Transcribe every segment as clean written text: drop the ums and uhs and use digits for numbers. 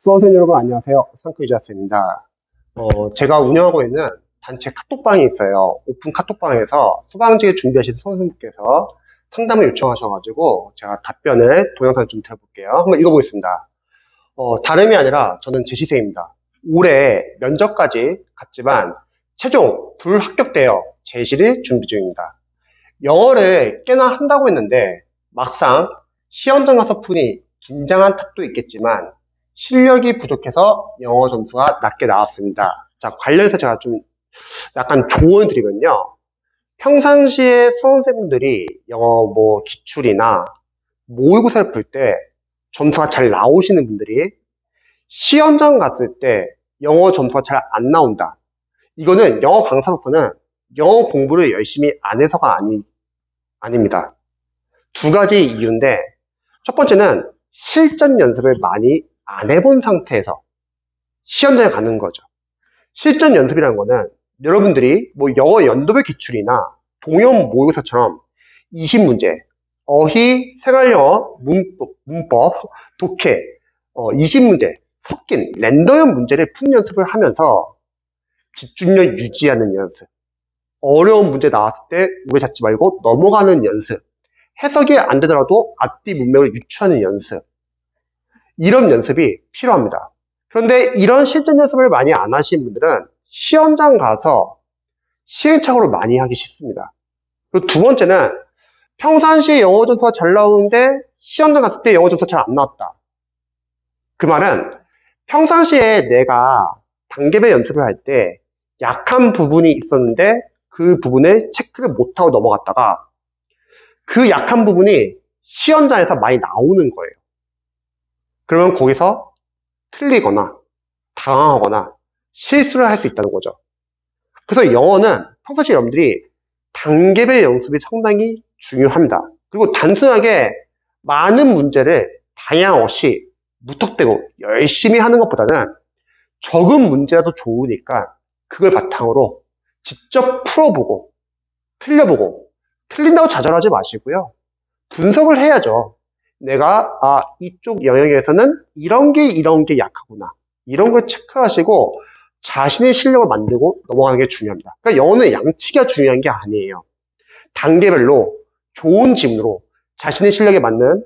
수험생 여러분 안녕하세요. 상크이자스입니다. 제가 운영하고 있는 단체 카톡방이 있어요. 오픈 카톡방에서 수방직 준비하시는 수험생분께서 상담을 요청하셔가지고 제가 답변을 동영상을 좀 드려볼게요. 한번 읽어보겠습니다. 다름이 아니라 저는 재시생입니다. 올해 면접까지 갔지만 최종 불합격되어 재시를 준비 중입니다. 영어를 꽤나 한다고 했는데 막상 시험장 가서 푸니 긴장한 탓도 있겠지만 실력이 부족해서 영어 점수가 낮게 나왔습니다. 자, 관련해서 제가 좀 약간 조언을 드리면요. 평상시에 수험생분들이 영어 기출이나 모의고사를 풀 때 점수가 잘 나오시는 분들이 시험장 갔을 때 영어 점수가 잘 안 나온다. 이거는 영어 강사로서는 영어 공부를 열심히 안 해서가 아닙니다. 두 가지 이유인데, 첫 번째는 실전 연습을 많이 안 해본 상태에서 시험장에 가는 거죠. 실전 연습이라는 거는 여러분들이 영어 연도별 기출이나 동형 모의고사처럼 20문제, 어휘, 생활영어, 문법, 독해, 20문제 섞인 랜덤형 문제를 푸는 연습을 하면서 집중력 유지하는 연습, 어려운 문제 나왔을 때 오래 잡지 말고 넘어가는 연습, 해석이 안 되더라도 앞뒤 문맥을 유추하는 연습, 이런 연습이 필요합니다. 그런데 이런 실전 연습을 많이 안 하신 분들은 시험장 가서 시행착오를 많이 하기 쉽습니다. 그리고 두 번째는 평상시에 영어 점수가 잘 나오는데 시험장 갔을 때 영어 점수가 잘 안 나왔다. 그 말은 평상시에 내가 단계별 연습을 할 때 약한 부분이 있었는데 그 부분을 체크를 못하고 넘어갔다가 그 약한 부분이 시험장에서 많이 나오는 거예요. 그러면 거기서 틀리거나 당황하거나 실수를 할 수 있다는 거죠. 그래서 영어는 평상시 여러분들이 단계별 연습이 상당히 중요합니다. 그리고 단순하게 많은 문제를 방향 없이 무턱대고 열심히 하는 것보다는 적은 문제라도 좋으니까 그걸 바탕으로 직접 풀어보고 틀려보고 틀린다고 좌절하지 마시고요. 분석을 해야죠. 내가 이쪽 영역에서는 이런 게 약하구나. 이런 걸 체크하시고 자신의 실력을 만들고 넘어가는 게 중요합니다. 그러니까 영어는 양치기가 중요한 게 아니에요. 단계별로 좋은 지문으로 자신의 실력에 맞는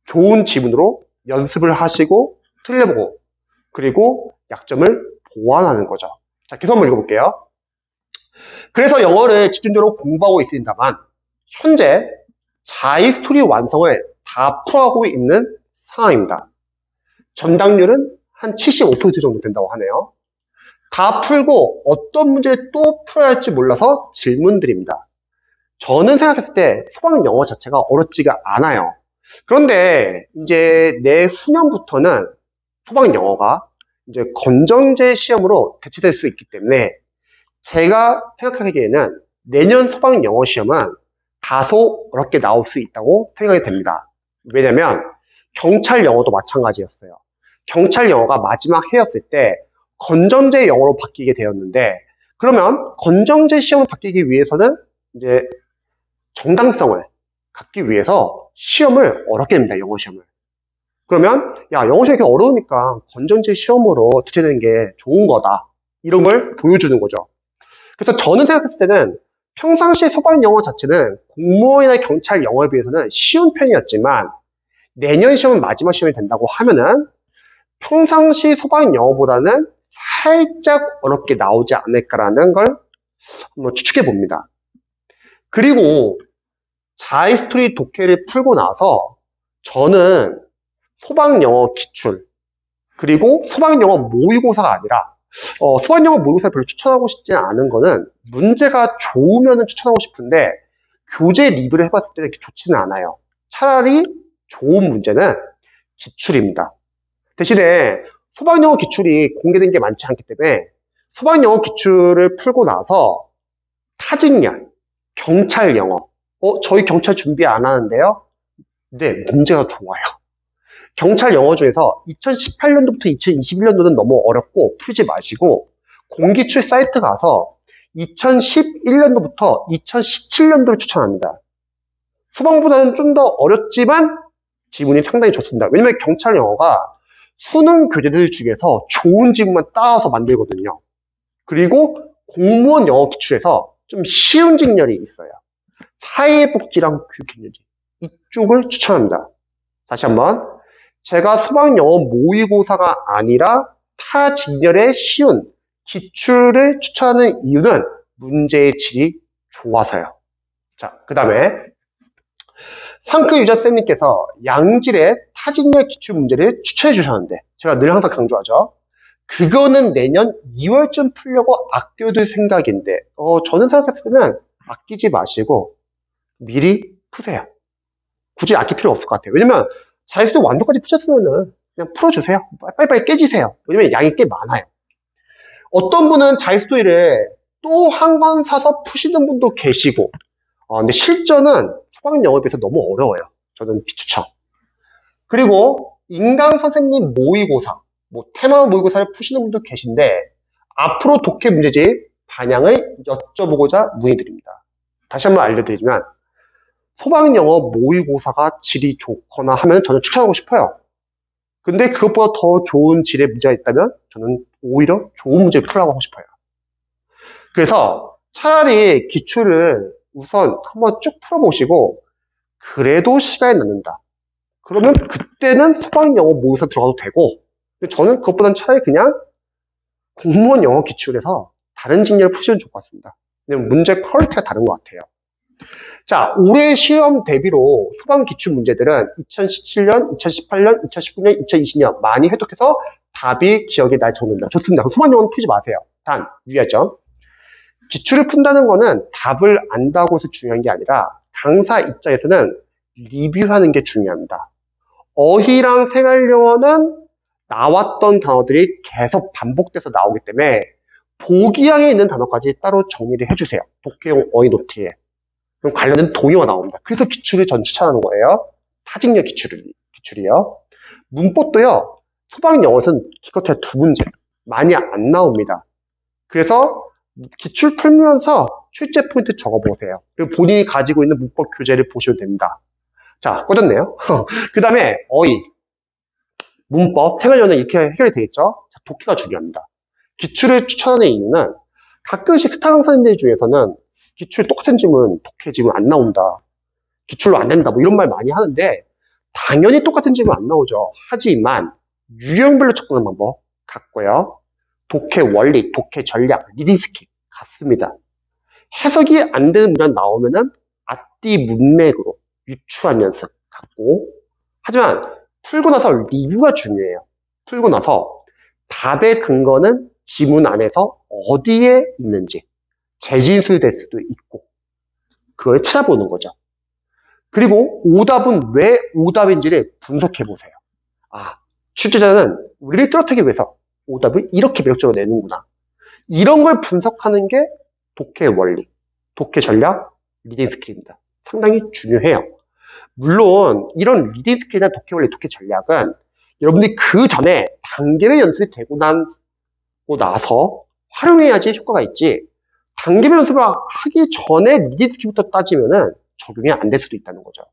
좋은 지문으로 연습을 하시고 틀려보고 그리고 약점을 보완하는 거죠. 자, 계속 한번 읽어볼게요. 그래서 영어를 집중적으로 공부하고 있습니다만 현재 자이스토리 완성을 다 풀어가고 있는 상황입니다. 전당률은 한 75% 정도 된다고 하네요. 다 풀고 어떤 문제를 또 풀어야 할지 몰라서 질문 드립니다. 저는 생각했을 때 수학 영어 자체가 어렵지가 않아요. 그런데 이제 내후년부터는 수학 영어가 이제 건전제 시험으로 대체될 수 있기 때문에 제가 생각하기에는 내년 수학 영어 시험은 다소 어렵게 나올 수 있다고 생각이 됩니다. 왜냐면 경찰 영어도 마찬가지였어요. 경찰 영어가 마지막 해였을 때 건전제 영어로 바뀌게 되었는데 그러면 건전제 시험을 바뀌기 위해서는 이제 정당성을 갖기 위해서 시험을 어렵게 합니다. 영어 시험을. 그러면 영어 시험이 이렇게 어려우니까 건전제 시험으로 대체되는 게 좋은 거다. 이런 걸 보여주는 거죠. 그래서 저는 생각했을 때는 평상시 소방 영어 자체는 공무원이나 경찰 영어에 비해서는 쉬운 편이었지만 내년 시험은 마지막 시험이 된다고 하면은 평상시 소방 영어보다는 살짝 어렵게 나오지 않을까라는 걸 한번 추측해 봅니다. 그리고 자이스토리 독해를 풀고 나서 저는 소방 영어 기출 그리고 소방 영어 모의고사가 아니라 소방 영어 모의고사 별로 추천하고 싶지 않은 거는 문제가 좋으면 추천하고 싶은데 교재 리뷰를 해봤을 때 이렇게 좋지는 않아요. 차라리 좋은 문제는 기출입니다. 대신에 소방 영어 기출이 공개된 게 많지 않기 때문에 소방 영어 기출을 풀고 나서 타직열, 경찰 영어 저희 경찰 준비 안 하는데요? 근데 문제가 좋아요. 경찰 영어 중에서 2018년도부터 2021년도는 너무 어렵고 풀지 마시고 공기출 사이트 가서 2011년도부터 2017년도를 추천합니다. 수방보다는 좀 더 어렵지만 지문이 상당히 좋습니다. 왜냐면 경찰 영어가 수능 교재들 중에서 좋은 지문만 따와서 만들거든요. 그리고 공무원 영어 기출에서 좀 쉬운 직렬이 있어요. 사회복지랑 교육행정지. 이쪽을 추천합니다. 다시 한번. 제가 수학영어 모의고사가 아니라 타 직렬의 쉬운 기출을 추천하는 이유는 문제의 질이 좋아서요. 자, 그 다음에 상크 유저쌤님께서 양질의 타직렬 기출 문제를 추천해 주셨는데 제가 늘 항상 강조하죠. 그거는 내년 2월쯤 풀려고 아껴둘 생각인데 저는 생각했을 때는 아끼지 마시고 미리 푸세요. 굳이 아낄 필요 없을 것 같아요. 왜냐면 자유수도 완성까지 푸셨으면은 그냥 풀어주세요. 빨리빨리 깨지세요. 왜냐면 양이 꽤 많아요. 어떤 분은 자유수도를 또 한 권 사서 푸시는 분도 계시고 근데 실전은 수학영어에 비해서 너무 어려워요. 저는 비추천. 그리고 인강 선생님 모의고사, 테마 모의고사를 푸시는 분도 계신데 앞으로 독해 문제집 반향을 여쭤보고자 문의드립니다. 다시 한번 알려드리면 소방영어 모의고사가 질이 좋거나 하면 저는 추천하고 싶어요. 근데 그것보다 더 좋은 질의 문제가 있다면 저는 오히려 좋은 문제를 풀라고 하고 싶어요. 그래서 차라리 기출을 우선 한번 쭉 풀어보시고 그래도 시간이 남는다. 그러면 그때는 소방영어 모의고사 들어가도 되고 저는 그것보다는 차라리 그냥 공무원 영어 기출에서 다른 직렬을 푸시면 좋을 것 같습니다. 왜냐면 문제 퀄리티가 다른 것 같아요. 자, 올해 시험 대비로 수강 기출 문제들은 2017년, 2018년, 2019년, 2020년 많이 회독해서 답이 기억에 날 정도입니다. 좋습니다. 수강 영어는 풀지 마세요. 단, 유의하점. 기출을 푼다는 거는 답을 안다고 해서 중요한 게 아니라 강사 입장에서는 리뷰하는 게 중요합니다. 어휘랑 생활영어는 나왔던 단어들이 계속 반복돼서 나오기 때문에 보기양에 있는 단어까지 따로 정리를 해주세요. 독해용 어휘 노트에. 그럼 관련된 동의어가 나옵니다. 그래서 기출을 전 추천하는 거예요. 타직력 기출이요. 문법도요. 소방영어에서는 기껏해야 2문제. 많이 안 나옵니다. 그래서 기출 풀면서 출제 포인트 적어보세요. 그리고 본인이 가지고 있는 문법 교재를 보셔도 됩니다. 자, 꺼졌네요. 그 다음에 어휘, 문법, 생활연은 이렇게 해결이 되겠죠? 자, 독해가 중요합니다. 기출을 추천하는 이유는 가끔씩 스타 강사님들 중에서는 기출 똑같은 질문, 독해 질문 안 나온다. 기출로 안 된다. 이런 말 많이 하는데 당연히 똑같은 질문 안 나오죠. 하지만 유형별로 접근하는 방법 같고요. 독해 원리, 독해 전략, 리딩 스킬 같습니다. 해석이 안 되는 문장 나오면은 앞뒤 문맥으로 유추한 연습 같고 하지만 풀고 나서 리뷰가 중요해요. 풀고 나서 답의 근거는 지문 안에서 어디에 있는지 재진술될 수도 있고 그걸 찾아보는 거죠. 그리고 오답은 왜 오답인지를 분석해 보세요. 출제자는 우리를 뚜렷하기 위해서 오답을 이렇게 매력적으로 내는구나. 이런 걸 분석하는 게 독해 원리, 독해 전략, 리딩 스킬입니다. 상당히 중요해요. 물론 이런 리딩 스킬이나 독해 원리, 독해 전략은 여러분들이 그 전에 단계별 연습이 되고 나서 활용해야지 효과가 있지 단계별 연습을 하기 전에 리딩 스킬부터 따지면은 적용이 안 될 수도 있다는 거죠.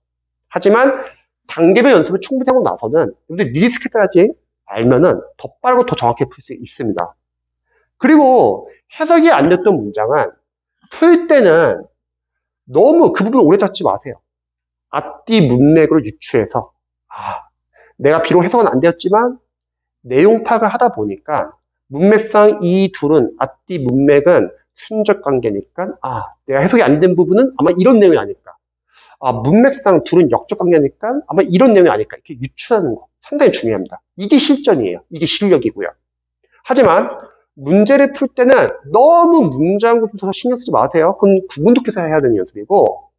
하지만 단계별 연습을 충분히 하고 나서는 여러분들 리딩 스킬까지 알면은 더 빠르고 더 정확히 풀 수 있습니다. 그리고 해석이 안 됐던 문장은 풀 때는 너무 그 부분 오래 잡지 마세요. 앞뒤 문맥으로 유추해서 내가 비록 해석은 안 되었지만 내용 파악을 하다 보니까 문맥상 이 둘은 앞뒤 문맥은 순적 관계니까 내가 해석이 안 된 부분은 아마 이런 내용이 아닐까. 문맥상 둘은 역적 관계니까 아마 이런 내용이 아닐까. 이렇게 유추하는 거 상당히 중요합니다. 이게 실전이에요. 이게 실력이고요. 하지만 문제를 풀 때는 너무 문장 구조서 신경 쓰지 마세요. 그건 구분독해서 해야 되는 연습이고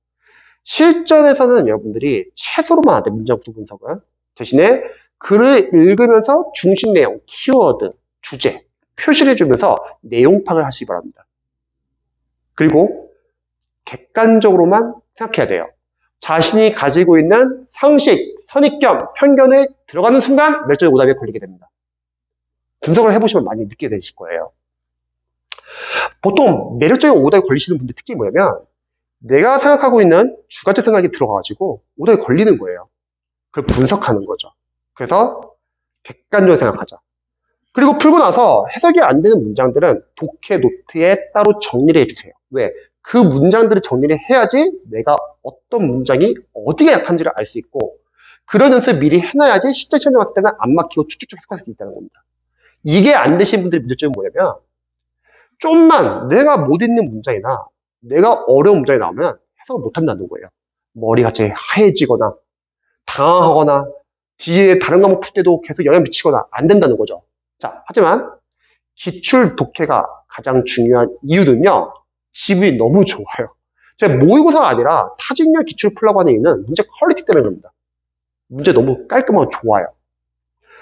실전에서는 여러분들이 최소로만 하되 문장 구조 분석은 대신에 글을 읽으면서 중심 내용, 키워드, 주제 표시를 해주면서 내용 파악을 하시기 바랍니다. 그리고 객관적으로만 생각해야 돼요. 자신이 가지고 있는 상식, 선입견, 편견에 들어가는 순간 멸종의 오답에 걸리게 됩니다. 분석을 해보시면 많이 느끼게 되실 거예요. 보통 매력적인 오답에 걸리시는 분들 특징이 뭐냐면 내가 생각하고 있는 주관적 생각이 들어가가지고 오답에 걸리는 거예요. 그걸 분석하는 거죠. 그래서 객관적으로 생각하자. 그리고 풀고 나서 해석이 안 되는 문장들은 독해 노트에 따로 정리를 해주세요. 왜? 그 문장들을 정리를 해야지 내가 어떤 문장이 어디가 약한지를 알 수 있고, 그런 연습을 미리 해놔야지 실제 시험에 왔을 때는 안 막히고 쭉쭉쭉 해석할 수 있다는 겁니다. 이게 안 되신 분들의 문제점은 뭐냐면, 좀만 내가 못 읽는 문장이나 내가 어려운 문장이 나오면 해석을 못 한다는 거예요. 머리가 갑자기 하얘지거나 당황하거나 뒤에 다른 과목 풀 때도 계속 영향 미치거나 안 된다는 거죠. 자, 하지만 기출 독해가 가장 중요한 이유는요, 지분이 너무 좋아요. 제가 모의고사가 아니라 타직력 기출 풀라고 하는 이유는 문제 퀄리티 때문입니다. 문제 너무 깔끔하고 좋아요.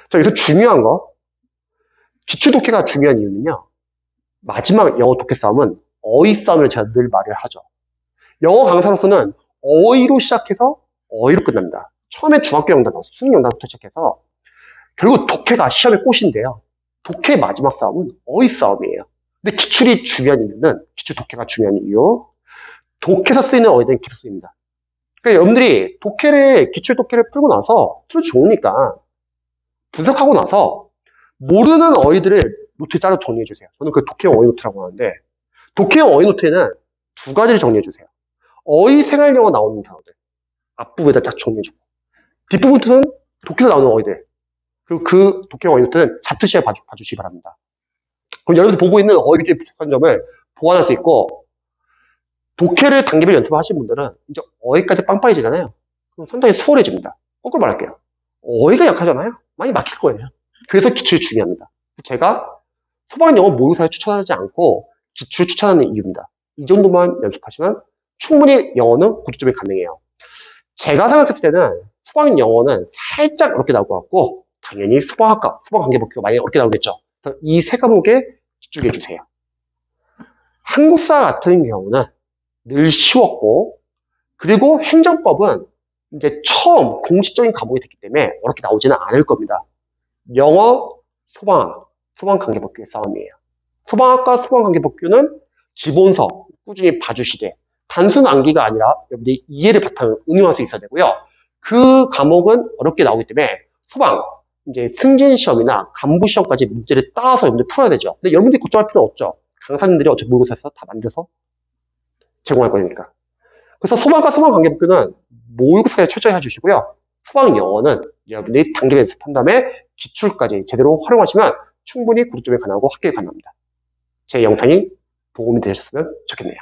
자, 여기서 중요한 거, 기출 독해가 중요한 이유는요, 마지막 영어 독해 싸움은 어휘 싸움을 제가 늘 말을 하죠. 영어 강사로서는 어휘로 시작해서 어휘로 끝납니다. 처음에 중학교 영단어, 수능 영단어부터 시작해서 결국 독해가 시험의 꽃인데요. 독해의 마지막 싸움은 어휘 싸움이에요. 근데 기출이 중요한 이유는, 기출 독해가 중요한 이유, 독해에서 쓰이는 어휘들은 계속 쓰입니다. 그러니까 여러분들이 기출 독해를 풀고 나서 틀어 좋으니까 분석하고 나서 모르는 어휘들을 노트에 따로 정리해 주세요. 저는 그 독해형 어휘 노트라고 하는데, 독해형 어휘 노트에는 두 가지를 정리해 주세요. 어휘 생활영어 나오는 단어들 앞부분에다 딱 정리해 주고, 뒷부분은 독해에서 나오는 어휘들, 그리고 그 독해형 어휘 노트는 자투시에 봐주시기 바랍니다. 그럼 여러분들 보고 있는 어휘의 부족한 점을 보완할 수 있고, 독해를 단계별 연습을 하신 분들은 이제 어휘까지 빵빵해지잖아요. 그럼 상당히 수월해집니다. 거꾸로 말할게요. 어휘가 약하잖아요. 많이 막힐 거예요. 그래서 기출이 중요합니다. 제가 소방영어 모의고사를 추천하지 않고 기출을 추천하는 이유입니다. 이 정도만 연습하시면 충분히 영어는 고득점이 가능해요. 제가 생각했을 때는 소방영어는 살짝 어렵게 나올 것 같고, 당연히 소방학과, 소방관계법규가 많이 어렵게 나오겠죠. 그래서 이 세 과목에 집중해 주세요. 한국사 같은 경우는 늘 쉬웠고, 그리고 행정법은 이제 처음 공식적인 과목이 됐기 때문에 어렵게 나오지는 않을 겁니다. 영어, 소방학, 소방관계법규의 싸움이에요. 소방학과 소방관계법규는 기본서 꾸준히 봐주시되, 단순 암기가 아니라 여러분들이 이해를 바탕으로 응용할 수 있어야 되고요. 그 과목은 어렵게 나오기 때문에 소방, 이제 승진 시험이나 간부 시험까지 문제를 따서 여러분들 풀어야 되죠. 근데 여러분들이 걱정할 필요 없죠. 강사님들이 어차피 모의고사에서 다 만들어서 제공할 거니까. 그래서 소방과 소방관계법규는 모의고사에 철저히 해주시고요. 소방영어는 여러분들이 단계를 연습한 다음에 기출까지 제대로 활용하시면 충분히 고득점에 가능하고 합격에 가능합니다. 제 영상이 도움이 되셨으면 좋겠네요.